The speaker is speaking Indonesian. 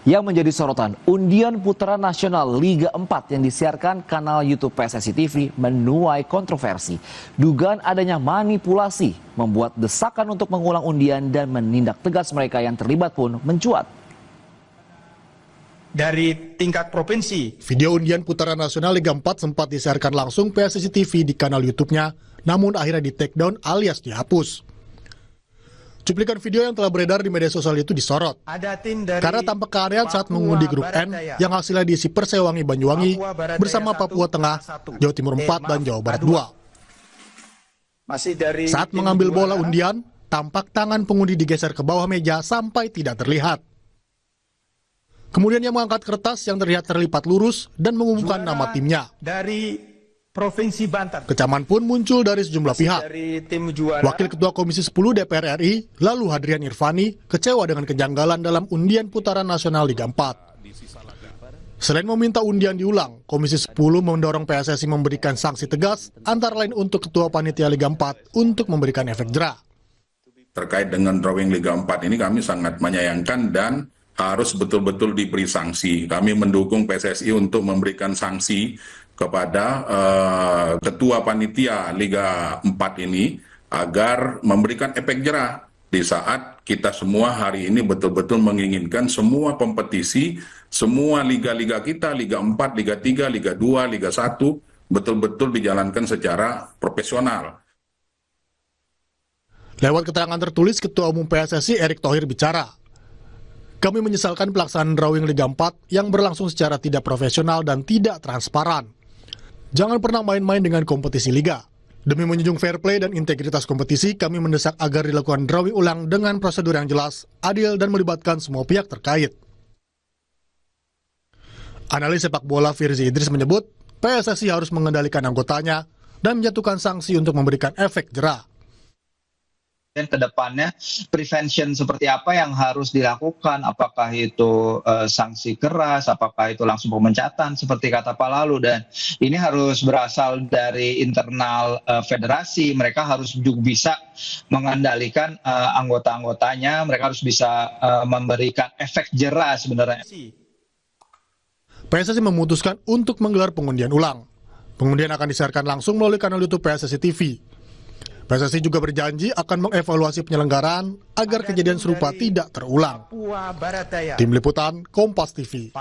Yang menjadi sorotan, undian putaran nasional Liga 4 yang disiarkan kanal YouTube PSSI TV menuai kontroversi. Dugaan adanya manipulasi membuat desakan untuk mengulang undian dan menindak tegas mereka yang terlibat pun mencuat. Dari tingkat provinsi. Video undian putaran nasional Liga 4 sempat disiarkan langsung PSSI TV di kanal YouTube-nya, namun akhirnya di-take-down alias dihapus. Cuplikan video yang telah beredar di media sosial itu disorot karena tampak keanehan saat mengundi grup N yang hasilnya diisi Persewangi Banyuwangi bersama Papua Tengah, Jawa Timur 4, dan Jawa Barat 2. Saat mengambil bola undian, tampak tangan pengundi digeser ke bawah meja sampai tidak terlihat. Kemudian ia mengangkat kertas yang terlihat terlipat lurus dan mengumumkan nama timnya. Dari Provinsi Banten. Kecaman pun muncul dari sejumlah pihak. Wakil Ketua Komisi 10 DPR RI, lalu Hadrian Irvani, kecewa dengan kejanggalan dalam undian putaran nasional Liga 4. Selain meminta undian diulang, Komisi 10 mendorong PSSI memberikan sanksi tegas, antara lain untuk Ketua Panitia Liga 4 untuk memberikan efek jera. Terkait dengan drawing Liga 4 ini kami sangat menyayangkan dan harus betul-betul diberi sanksi. Kami mendukung PSSI untuk memberikan sanksi kepada Ketua Panitia Liga 4 ini agar memberikan efek jera di saat kita semua hari ini betul-betul menginginkan semua kompetisi, semua liga-liga kita, Liga 4, Liga 3, Liga 2, Liga 1, betul-betul dijalankan secara profesional. Lewat keterangan tertulis, Ketua Umum PSSI Erick Thohir bicara, "Kami menyesalkan pelaksanaan drawing Liga 4 yang berlangsung secara tidak profesional dan tidak transparan. Jangan pernah main-main dengan kompetisi liga. Demi menjunjung fair play dan integritas kompetisi, kami mendesak agar dilakukan drawing ulang dengan prosedur yang jelas, adil, dan melibatkan semua pihak terkait." Analis sepak bola Firzi Idris menyebut, PSSI harus mengendalikan anggotanya dan menjatuhkan sanksi untuk memberikan efek jera. Dan ke depannya prevention seperti apa yang harus dilakukan, apakah itu sanksi keras, apakah itu langsung pemecatan seperti kata Pak Lalu, dan ini harus berasal dari internal federasi. Mereka harus juga bisa mengendalikan anggota-anggotanya, mereka harus bisa memberikan efek jera sebenarnya. PSSI memutuskan untuk menggelar pengundian ulang. Pengundian akan disiarkan langsung melalui kanal YouTube PSSI TV. PSSI juga berjanji akan mengevaluasi penyelenggaraan agar kejadian serupa tidak terulang. Tim Liputan, Kompas TV.